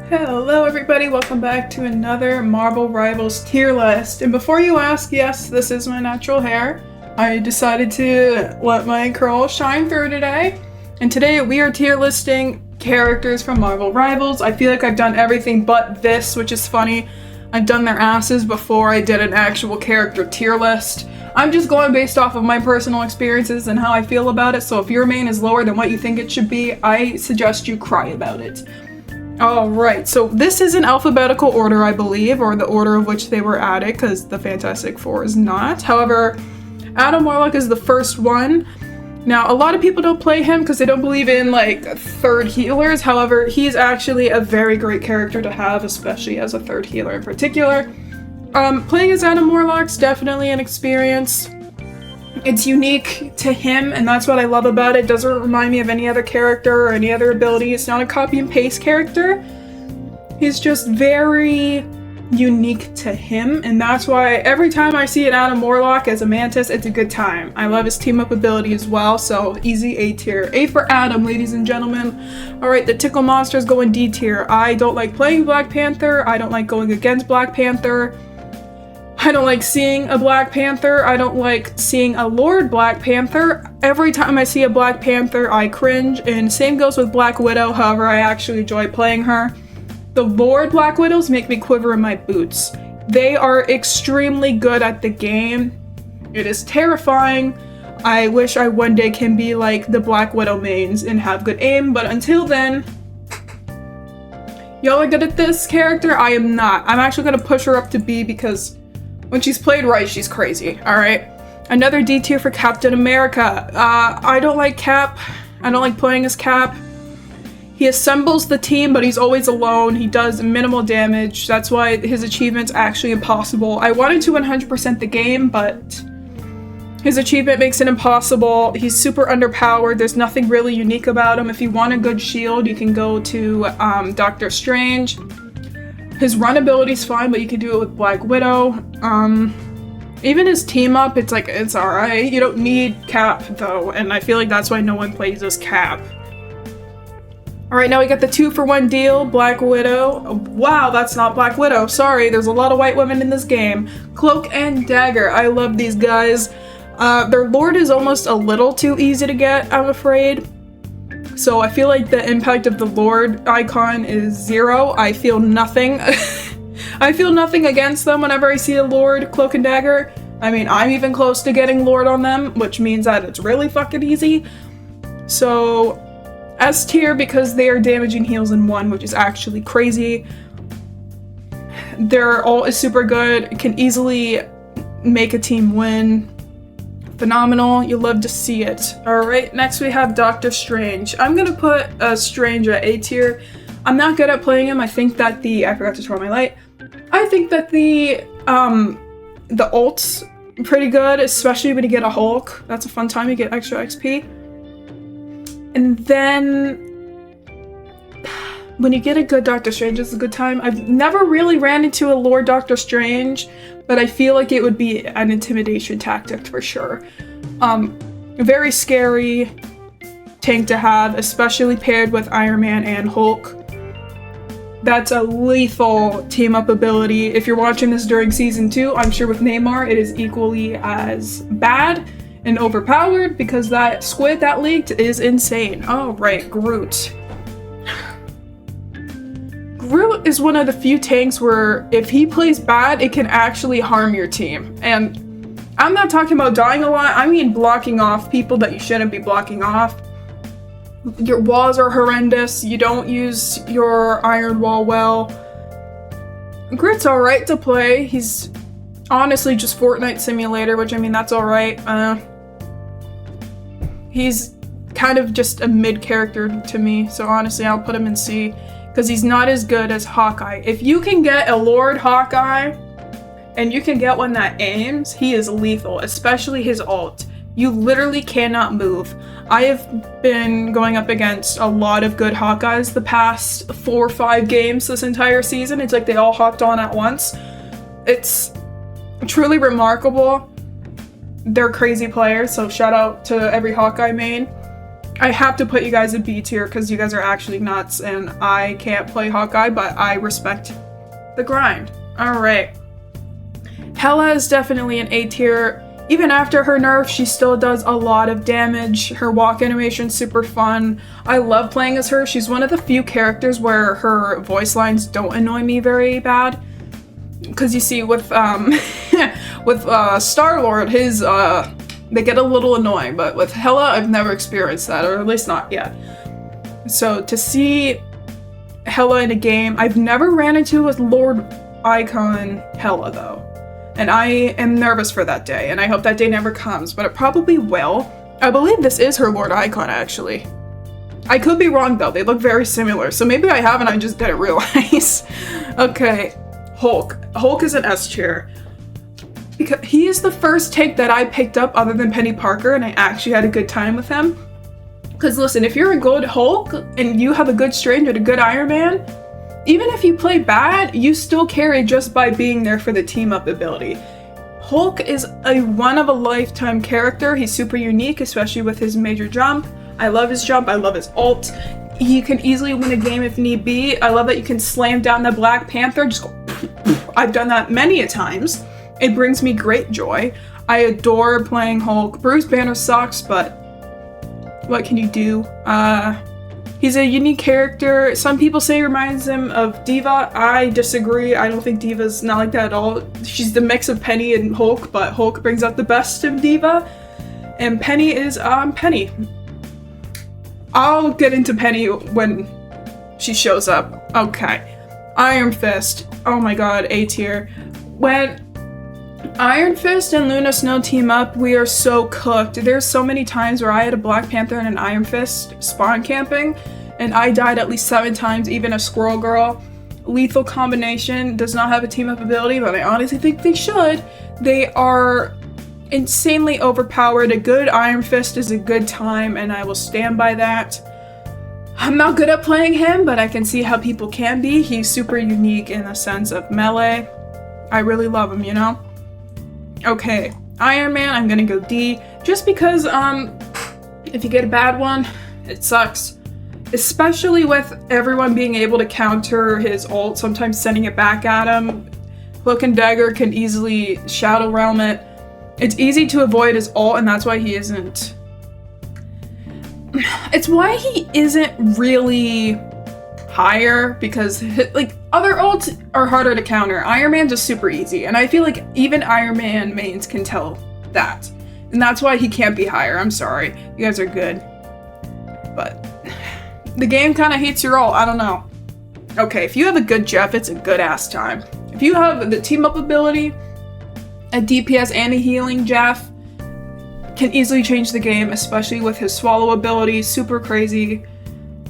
Hello everybody, welcome back to another Marvel Rivals tier list. And before you ask, yes, this is my natural hair. I decided to let my curls shine through today. And today we are tier listing characters from Marvel Rivals. I feel like I've done everything but this, which is funny. I've done their asses before I did an actual character tier list. I'm just going based off of my personal experiences and how I feel about it, so if your main is lower than what you think it should be, I suggest you cry about it. Alright, so this is in alphabetical order, I believe, or the order of which they were added, because the Fantastic Four is not. However, Adam Warlock is the first one. Now, a lot of people don't play him because they don't believe in, third healers. However, he's actually a very great character to have, especially as a third healer in particular. Playing as Adam Warlock's definitely an experience. It's unique to him, and that's what I love about it. It doesn't remind me of any other character or any other ability. It's not a copy and paste character. He's just very unique to him, and that's why every time I see an Adam Warlock as a Mantis, it's a good time. I love his team up ability as well, so easy A tier. A for Adam, ladies and gentlemen. Alright, the Tickle Monsters go in D tier. I don't like playing Black Panther. I don't like going against Black Panther. I don't like seeing a Black Panther. I don't like seeing a Lord Black Panther. Every time I see a Black Panther, I cringe, and same goes with Black Widow. However, I actually enjoy playing her. The Lord Black Widows make me quiver in my boots. They are extremely good at the game. It is terrifying. I wish I one day can be like the Black Widow mains and have good aim, but until then, y'all are good at this character. I am not. I'm actually gonna push her up to B because when she's played right, she's crazy, alright? Another D tier for Captain America. I don't like Cap. I don't like playing as Cap. He assembles the team, but he's always alone. He does minimal damage. That's why his achievement's actually impossible. I wanted to 100% the game, but his achievement makes it impossible. He's super underpowered. There's nothing really unique about him. If you want a good shield, you can go to Doctor Strange. His run ability's fine, but you can do it with Black Widow. Even his team up, it's alright. You don't need Cap, though, and I feel like that's why no one plays as Cap. Alright, now we got the 2-for-1 deal, Black Widow. Wow, that's not Black Widow. Sorry, there's a lot of white women in this game. Cloak and Dagger. I love these guys. Their Lord is almost a little too easy to get, I'm afraid. So I feel like the impact of the Lord icon is 0. I feel nothing. I feel nothing against them whenever I see a Lord Cloak and Dagger. I mean, I'm even close to getting Lord on them, which means that it's really fucking easy. So S tier because they are damaging heals in 1, which is actually crazy. Their ult is super good, can easily make a team win. Phenomenal, you love to see it. Alright, next we have Doctor Strange. I'm gonna put Strange at A tier. I'm not good at playing him. I think that I forgot to turn on my light. I think that the ult's pretty good, especially when you get a Hulk. That's a fun time, you get extra XP. And then when you get a good Doctor Strange, it's a good time. I've never really ran into a Lord Doctor Strange, but I feel like it would be an intimidation tactic for sure. Very scary tank to have, especially paired with Iron Man and Hulk. That's a lethal team-up ability. If you're watching this during Season 2, I'm sure with Namor it is equally as bad and overpowered because that squid that leaked is insane. Oh, right, Groot. Groot is one of the few tanks where if he plays bad, it can actually harm your team. And I'm not talking about dying a lot, I mean blocking off people that you shouldn't be blocking off. Your walls are horrendous, you don't use your iron wall well. Groot's alright to play, he's honestly just Fortnite Simulator, which I mean that's alright. He's kind of just a mid character to me, so honestly I'll put him in C. Because he's not as good as Hawkeye. If you can get a Lord Hawkeye, and you can get one that aims, he is lethal, especially his ult. You literally cannot move. I have been going up against a lot of good Hawkeyes the past 4 or 5 games this entire season. It's like they all hopped on at once. It's truly remarkable. They're crazy players, so shout out to every Hawkeye main. I have to put you guys in B tier because you guys are actually nuts and I can't play Hawkeye, but I respect the grind. Alright. Hela is definitely an A tier. Even after her nerf, she still does a lot of damage. Her walk animation's super fun. I love playing as her. She's one of the few characters where her voice lines don't annoy me very bad. Because you see, with Star-Lord, his they get a little annoying, but with Hela, I've never experienced that, or at least not yet. So to see Hela in a game, I've never ran into a Lord Icon Hela though. And I am nervous for that day, and I hope that day never comes, but it probably will. I believe this is her Lord Icon, actually. I could be wrong, though. They look very similar, so maybe I haven't, I just didn't realize. Okay, Hulk. Hulk is an S tier. Because he is the first take that I picked up other than Penny Parker, and I actually had a good time with him. Because listen, if you're a good Hulk, and you have a good Strange and a good Iron Man, even if you play bad, you still carry just by being there for the team-up ability. Hulk is a one-of-a-lifetime character. He's super unique, especially with his major jump. I love his jump. I love his ult. He can easily win a game if need be. I love that you can slam down the Black Panther. Just go. I've done that many a times. It brings me great joy. I adore playing Hulk. Bruce Banner sucks, but what can you do? He's a unique character. Some people say he reminds him of Diva. I disagree. I don't think Diva's not like that at all. She's the mix of Penny and Hulk, but Hulk brings out the best of Diva. And Penny is, Penny. I'll get into Penny when she shows up. Okay. Iron Fist. Oh my god, A tier. When Iron Fist and Luna Snow team up, we are so cooked. There's so many times where I had a Black Panther and an Iron Fist spawn camping, and I died at least 7 times, even a Squirrel Girl. Lethal Combination does not have a team up ability, but I honestly think they should. They are insanely overpowered. A good Iron Fist is a good time, and I will stand by that. I'm not good at playing him, but I can see how people can be. He's super unique in the sense of melee. I really love him, you know? Okay, Iron Man, I'm gonna go D, just because, if you get a bad one, it sucks. Especially with everyone being able to counter his ult, sometimes sending it back at him. Cloak and Dagger can easily Shadow Realm it. It's easy to avoid his ult, and that's why he isn't... It's why he isn't really higher, because like other ults are harder to counter. Iron Man's just super easy, and I feel like even Iron Man mains can tell that, and that's why he can't be higher. I'm sorry, you guys are good, but the game kind of hates your ult. I don't know. Okay, if you have a good Jeff, it's a good ass time. If you have the team up ability, a DPS and a healing Jeff can easily change the game, especially with his swallow ability. Super crazy.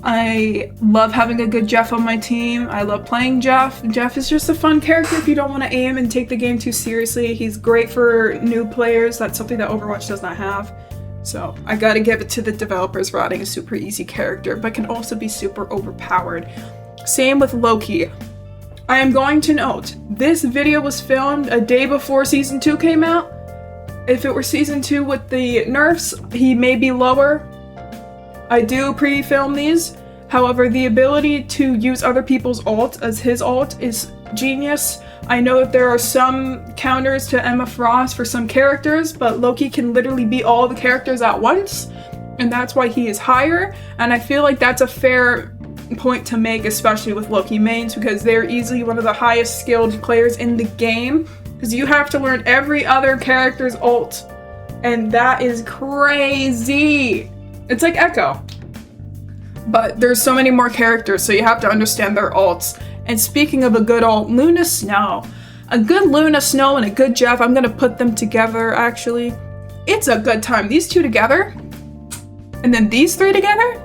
I love having a good Jeff on my team. I love playing Jeff. Jeff is just a fun character if you don't want to aim and take the game too seriously. He's great for new players. That's something that Overwatch does not have. So I gotta give it to the developers for adding a super easy character, but can also be super overpowered. Same with Loki. I am going to note, this video was filmed a day before Season 2 came out. If it were Season 2 with the nerfs, he may be lower. I do pre-film these. However, the ability to use other people's ult as his ult is genius. I know that there are some counters to Emma Frost for some characters, but Loki can literally beat all the characters at once, and that's why he is higher. And I feel like that's a fair point to make, especially with Loki mains, because they're easily one of the highest skilled players in the game, because you have to learn every other character's ult, and that is crazy. It's like Echo, but there's so many more characters, so you have to understand their ults. And speaking of a good ult, Luna Snow. A good Luna Snow and a good Jeff, I'm gonna put them together actually. It's a good time. These two together, and then these three together,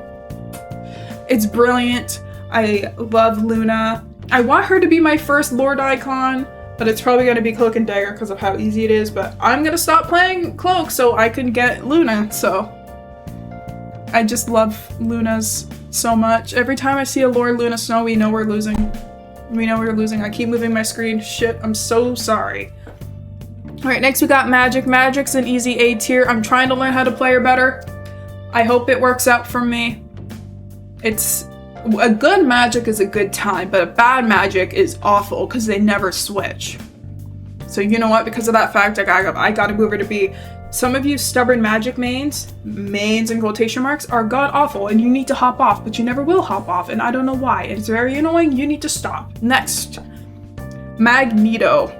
it's brilliant. I love Luna. I want her to be my first Lord Icon, but it's probably gonna be Cloak and Dagger because of how easy it is, but I'm gonna stop playing Cloak so I can get Luna, so. I just love Lunas so much. Every time I see a Lord Luna Snow, we know we're losing. We know we're losing. I keep moving my screen. Shit, I'm so sorry. Alright, next we got Magic. Magic's an easy A tier. I'm trying to learn how to play her better. I hope it works out for me. It's a good magic is a good time, but a bad magic is awful because they never switch. So you know what? Because of that fact, I gotta move her to B. Some of you stubborn magic mains in quotation marks, are god awful and you need to hop off, but you never will hop off, and I don't know why. It's very annoying. You need to stop. Next, Magneto.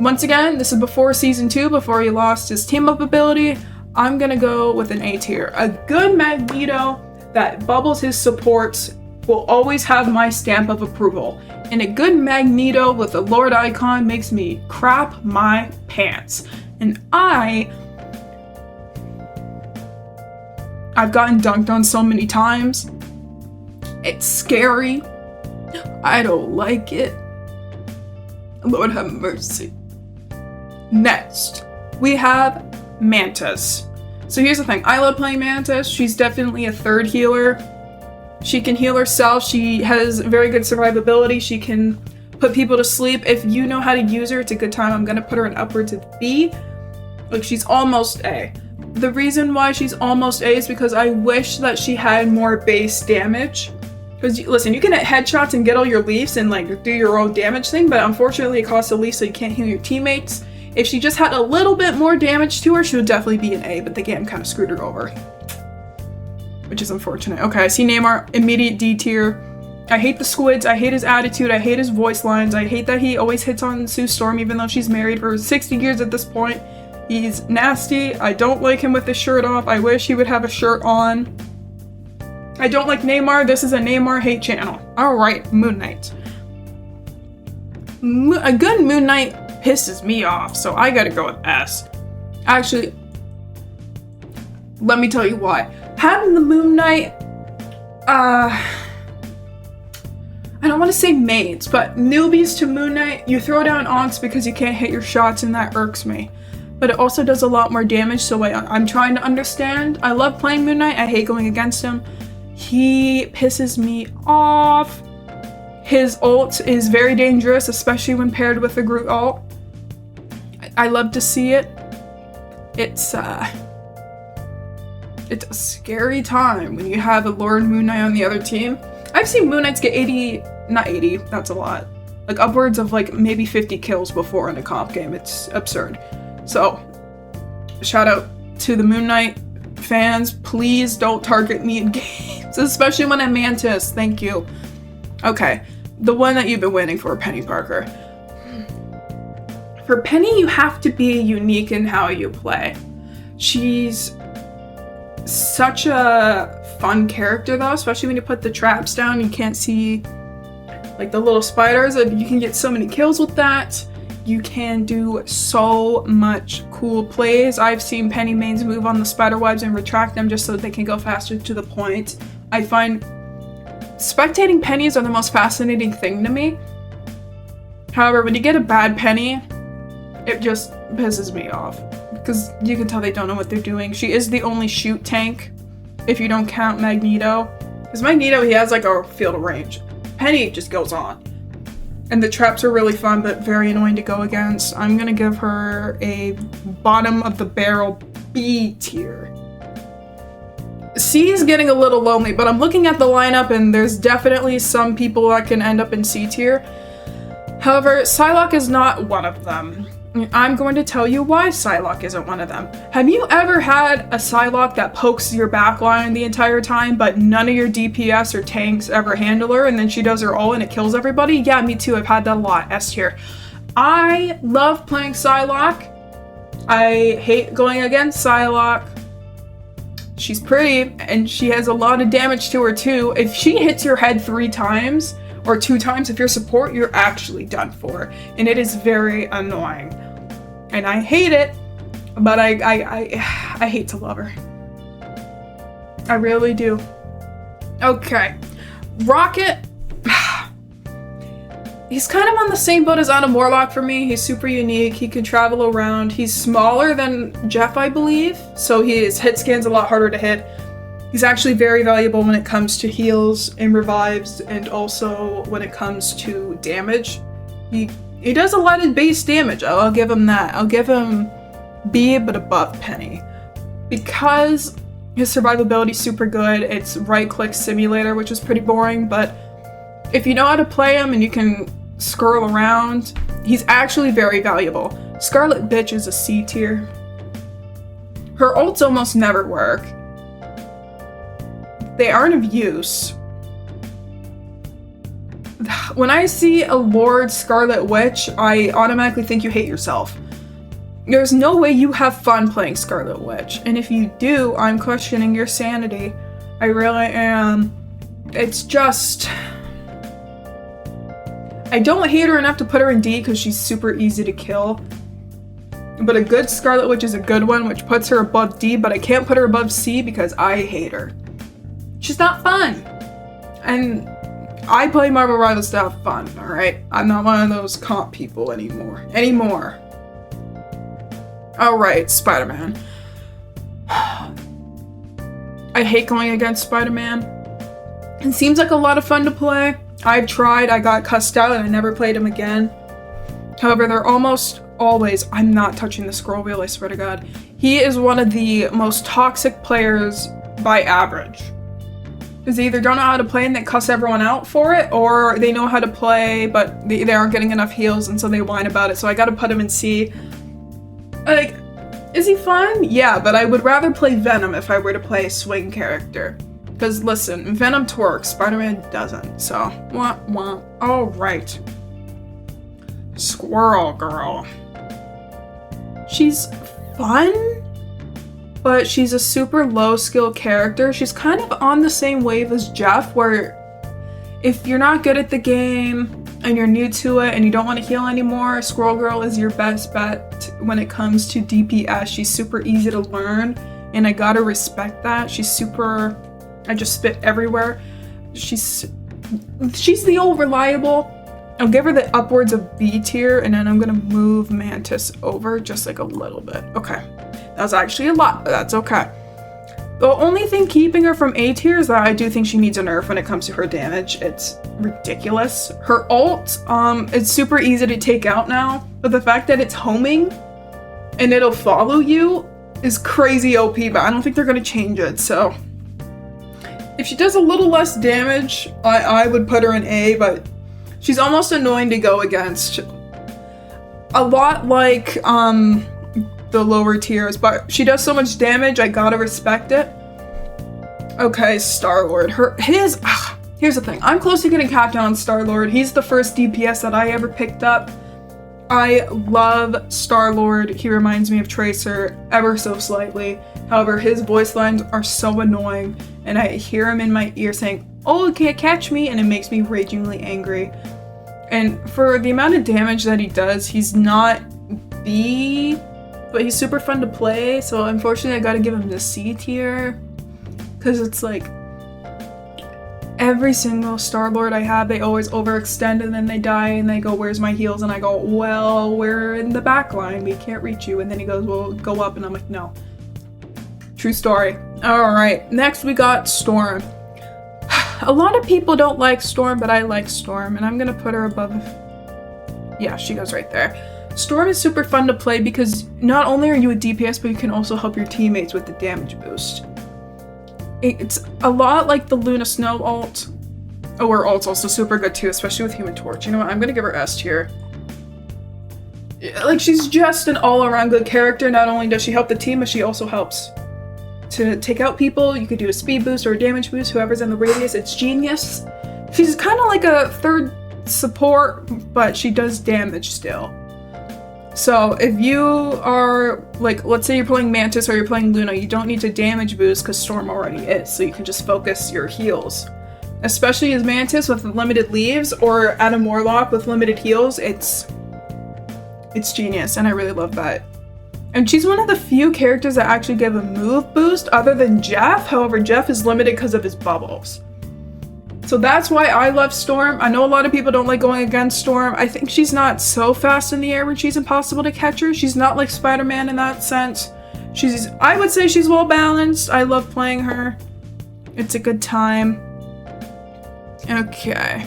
Once again, this is before season 2, before he lost his team up ability. I'm gonna go with an A tier. A good Magneto that bubbles his supports will always have my stamp of approval. And a good Magneto with a Lord icon makes me crap my pants. And I've gotten dunked on so many times. It's scary. I don't like it. Lord have mercy. Next, we have Mantis. So here's the thing. I love playing Mantis. She's definitely a third healer. She can heal herself. She has very good survivability. She can put people to sleep. If you know how to use her, it's a good time. I'm going to put her in upwards of B. Like, she's almost A. The reason why she's almost A is because I wish that she had more base damage. Because, listen, you can hit headshots and get all your leaves and, like, do your own damage thing, but unfortunately it costs a leaf, so you can't heal your teammates. If she just had a little bit more damage to her, she would definitely be an A, but the game kind of screwed her over. Which is unfortunate. Okay, I see Neymar, immediate D tier. I hate the squids, I hate his attitude, I hate his voice lines, I hate that he always hits on Sue Storm even though she's married for 60 years at this point. He's nasty, I don't like him with his shirt off, I wish he would have a shirt on. I don't like Neymar, this is a Neymar hate channel. Alright, Moon Knight. A good Moon Knight pisses me off, so I gotta go with S. Actually, let me tell you why. Having the Moon Knight, I don't want to say mains, but newbies to Moon Knight, you throw down aunts because you can't hit your shots and that irks me. But it also does a lot more damage, so I'm trying to understand. I love playing Moon Knight, I hate going against him. He pisses me off. His ult is very dangerous, especially when paired with the Groot ult. I love to see it. It's a scary time when you have a Lord Moon Knight on the other team. I've seen Moon Knights get 80, not 80, that's a lot. Like upwards of like maybe 50 kills before in a comp game. It's absurd. So, shout out to the Moon Knight fans. Please don't target me in games, especially when I'm Mantis. Thank you. Okay, the one that you've been waiting for, Penny Parker. For Penny, you have to be unique in how you play. She's such a fun character though, especially when you put the traps down. You can't see like the little spiders, and you can get so many kills with that. You can do so much cool plays. I've seen Penny mains move on the spider webs and retract them just so they can go faster to the point. I find spectating pennies are the most fascinating thing to me. However, when you get a bad penny, it just pisses me off because you can tell they don't know what they're doing. She is the only shoot tank if you don't count Magneto. Because Magneto, he has like a field of range. Penny just goes on. And the traps are really fun but very annoying to go against. I'm gonna give her a bottom of the barrel B tier. C is getting a little lonely, but I'm looking at the lineup and there's definitely some people that can end up in C tier. However, Psylocke is not one of them. I'm going to tell you why Psylocke isn't one of them. Have you ever had a Psylocke that pokes your backline the entire time, but none of your DPS or tanks ever handle her, and then she does her ult and it kills everybody? Yeah, me too. I've had that a lot. S tier. I love playing Psylocke. I hate going against Psylocke. She's pretty, and she has a lot of damage to her too. If she hits your head 3 times, or 2 times if you're support, you're actually done for. And it is very annoying. And I hate it, but I hate to love her. I really do. Okay. Rocket. He's kind of on the same boat as Adam Warlock for me. He's super unique. He can travel around. He's smaller than Jeff, I believe. So his hit scan's a lot harder to hit. He's actually very valuable when it comes to heals and revives, and also when it comes to damage. He does a lot of base damage. I'll give him that. I'll give him B, but above Penny. Because His survivability is super good. It's right-click simulator, which is pretty boring, but if you know how to play him and you can scroll around, he's actually very valuable. Scarlet Bitch is a C tier. Her ults almost never work. They aren't of use. When I see a Lord Scarlet Witch, I automatically think you hate yourself. There's no way you have fun playing Scarlet Witch. And if you do, I'm questioning your sanity. I really am. It's just... I don't hate her enough to put her in D because she's super easy to kill. But a good Scarlet Witch is a good one, which puts her above D, but I can't put her above C because I hate her. She's not fun. And I play Marvel Rivals to have fun, alright? I'm not one of those comp people anymore. Alright, Spider-Man. I hate going against Spider-Man. It seems like a lot of fun to play. I've tried, I got cussed out, and I never played him again. However, they're almost always... I'm not touching the scroll wheel, I swear to God. He is one of the most toxic players by average. Because they either don't know how to play and they cuss everyone out for it, or they know how to play, but they aren't getting enough heals, and so they whine about it. So I gotta put him in C. Like, is he fun? Yeah, but I would rather play Venom if I were to play a swing character. Because listen, Venom twerks, Spider-Man doesn't. So, wah wah. Alright. Squirrel Girl. She's fun, but she's a super low skill character. She's kind of on the same wave as Jeff, where if you're not good at the game and you're new to it and you don't want to heal anymore, Squirrel Girl is your best bet when it comes to DPS. She's super easy to learn, and I gotta respect that. She's super... I just spit everywhere. She's the old reliable. I'll give her the upwards of B tier, and then I'm gonna move Mantis over just like a little bit. Okay. That was actually a lot, but that's okay. The only thing keeping her from A tier is that I do think she needs a nerf when it comes to her damage. It's ridiculous. Her ult, it's super easy to take out now, but the fact that it's homing and it'll follow you is crazy OP, but I don't think they're gonna change it, so. If she does a little less damage, I would put her in A, but she's almost annoying to go against. A lot like, the lower tiers, but she does so much damage, I gotta respect it. Okay, Star-Lord. Here's the thing. I'm close to getting capped on Star-Lord. He's the first DPS that I ever picked up. I love Star-Lord. He reminds me of Tracer ever so slightly. However, his voice lines are so annoying, and I hear him in my ear saying, "Oh, you can't catch me," and it makes me ragingly angry. And for the amount of damage that he does, he's not B, but he's super fun to play, so unfortunately I gotta give him the C tier. Because it's like, every single Star-Lord I have, they always overextend and then they die and they go, "Where's my heals?" And I go, "Well, we're in the back line, we can't reach you." And then he goes, "Well, go up," and I'm like, no. True story. Alright, next we got Storm. A lot of people don't like Storm, but I like Storm, and I'm gonna put her above... Yeah, she goes right there. Storm is super fun to play because not only are you a DPS, but you can also help your teammates with the damage boost. It's a lot like the Luna Snow ult. Oh, her ult's also super good too, especially with Human Torch. You know what? I'm gonna give her S tier. Like, she's just an all-around good character. Not only does she help the team, but she also helps to take out people. You could do a speed boost or a damage boost, whoever's in the radius. It's genius. She's kind of like a third support, but she does damage still. So if you are, like, let's say you're playing Mantis or you're playing Luna, you don't need to damage boost because Storm already is, so you can just focus your heals. Especially as Mantis with limited leaves, or Adam Warlock with limited heals, it's genius, and I really love that. And she's one of the few characters that actually give a move boost other than Jeff. However, Jeff is limited because of his bubbles. So that's why I love Storm. I know a lot of people don't like going against Storm. I think she's not so fast in the air when she's impossible to catch her. She's not like Spider-Man in that sense. I would say she's well balanced. I love playing her. It's a good time. Okay.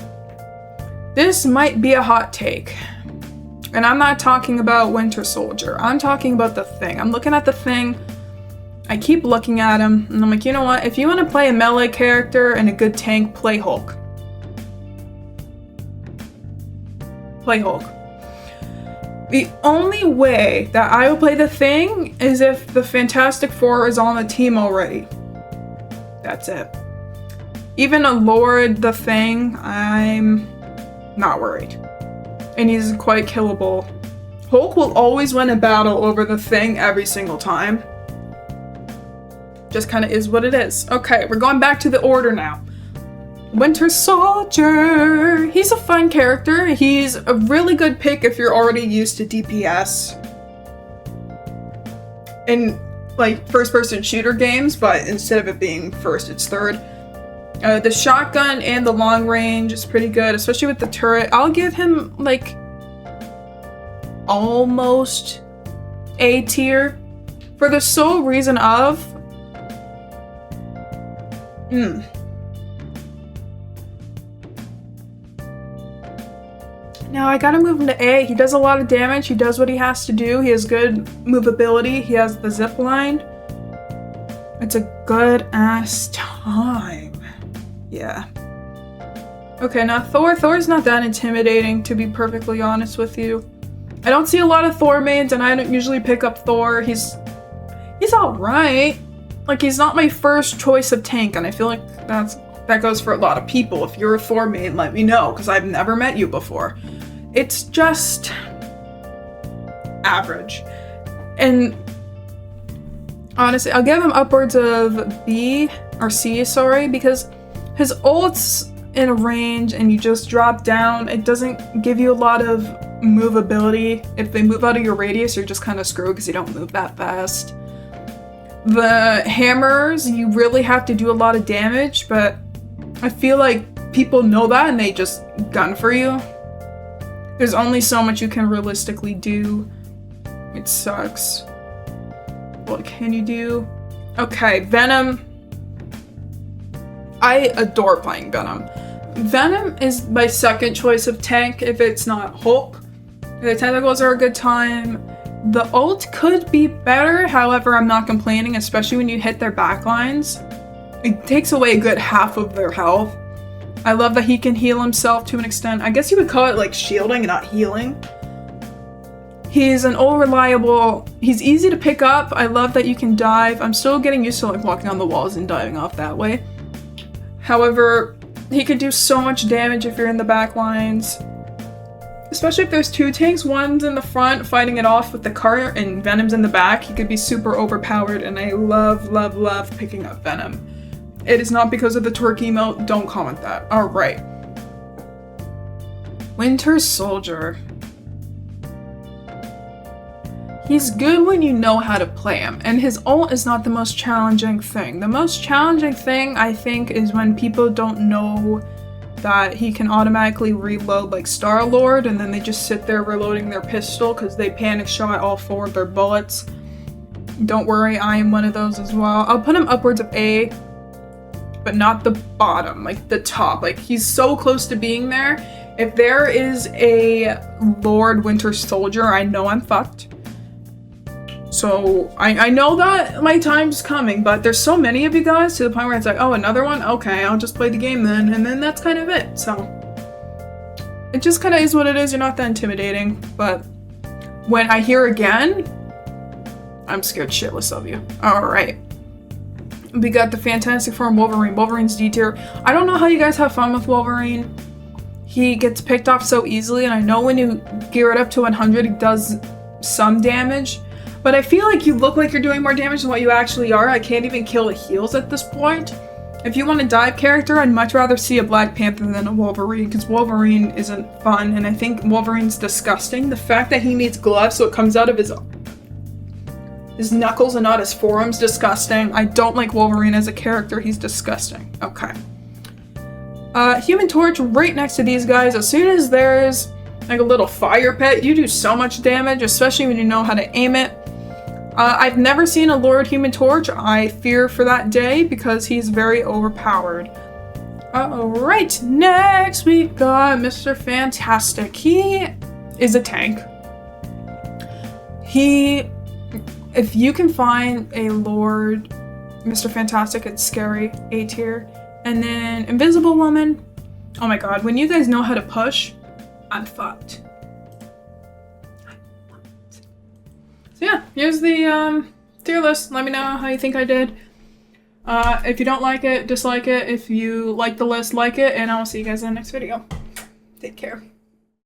This might be a hot take. And I'm not talking about Winter Soldier. I'm talking about the Thing. I'm looking at the Thing. I keep looking at him, and I'm like, you know what? If you want to play a melee character and a good tank, play Hulk. Play Hulk. The only way that I will play the Thing is if the Fantastic Four is on the team already. That's it. Even a Lord the Thing, I'm not worried. And he's quite killable. Hulk will always win a battle over the Thing every single time. Just kind of is what it is. Okay, we're going back to the order now. Winter Soldier. He's a fun character. He's a really good pick if you're already used to DPS in like first-person shooter games, but instead of it being first, it's third. The shotgun and the long range is pretty good, especially with the turret. I'll give him like almost A tier for the sole reason of Now I gotta move him to A. He does a lot of damage. He does what he has to do. He has good movability. He has the zip line. It's a good ass time. Yeah. Okay, now Thor. Thor's not that intimidating, to be perfectly honest with you. I don't see a lot of Thor mains, and I don't usually pick up Thor. He's alright. Like, he's not my first choice of tank, and I feel like that goes for a lot of people. If you're a Thor main, let me know, because I've never met you before. It's just average. And honestly, I'll give him upwards of B or C, sorry, because his ult's in a range and you just drop down. It doesn't give you a lot of movability. If they move out of your radius, you're just kind of screwed because you don't move that fast. The hammers, you really have to do a lot of damage, but I feel like people know that and they just gun for you. There's only so much you can realistically do. It sucks. What can you do? Okay, Venom. I adore playing Venom. Venom is my second choice of tank if it's not Hulk. The tentacles are a good time. The ult could be better, however, I'm not complaining, especially when you hit their backlines. It takes away a good half of their health. I love that he can heal himself to an extent. I guess you would call it like shielding and not healing. He's an old reliable, he's easy to pick up. I love that you can dive. I'm still getting used to like walking on the walls and diving off that way. However, he could do so much damage if you're in the back lines. Especially if there's two tanks, one's in the front fighting it off with the cart and Venom's in the back. He could be super overpowered, and I love, love, love picking up Venom. It is not because of the twerk emote, don't comment that. Alright. Winter Soldier. He's good when you know how to play him, and his ult is not the most challenging thing. The most challenging thing, I think, is when people don't know that he can automatically reload like Star-Lord, and then they just sit there reloading their pistol because they panic shot all 4 of their bullets. Don't worry, I am one of those as well. I'll put him upwards of A, but not the bottom, like the top. Like, he's so close to being there. If there is a Lord Winter Soldier, I know I'm fucked. So, I know that my time's coming, but there's so many of you guys to the point where it's like, oh, another one? Okay, I'll just play the game then, and then that's kind of it, so. It just kind of is what it is, you're not that intimidating, but when I hear again, I'm scared shitless of you. Alright. We got the Fantastic Four and Wolverine. Wolverine's D tier. I don't know how you guys have fun with Wolverine. He gets picked off so easily, and I know when you gear it up to 100, he does some damage. But I feel like you look like you're doing more damage than what you actually are. I can't even kill the heals at this point. If you want a dive character, I'd much rather see a Black Panther than a Wolverine, because Wolverine isn't fun, and I think Wolverine's disgusting. The fact that he needs gloves so it comes out of his knuckles and not his forearms, disgusting. I don't like Wolverine as a character. He's disgusting. Okay. Human Torch right next to these guys. As soon as there's like a little fire pit, you do so much damage, especially when you know how to aim it. I've never seen a Lord Human Torch. I fear for that day because he's very overpowered. Alright, next we got Mr. Fantastic. He is a tank. He if you can find a Lord, Mr. Fantastic, it's scary, A tier. And then Invisible Woman. Oh my god, when you guys know how to push, I'm fucked. So yeah, here's the tier list. Let me know how you think I did. If you don't like it, dislike it. If you like the list, like it. And I will see you guys in the next video. Take care.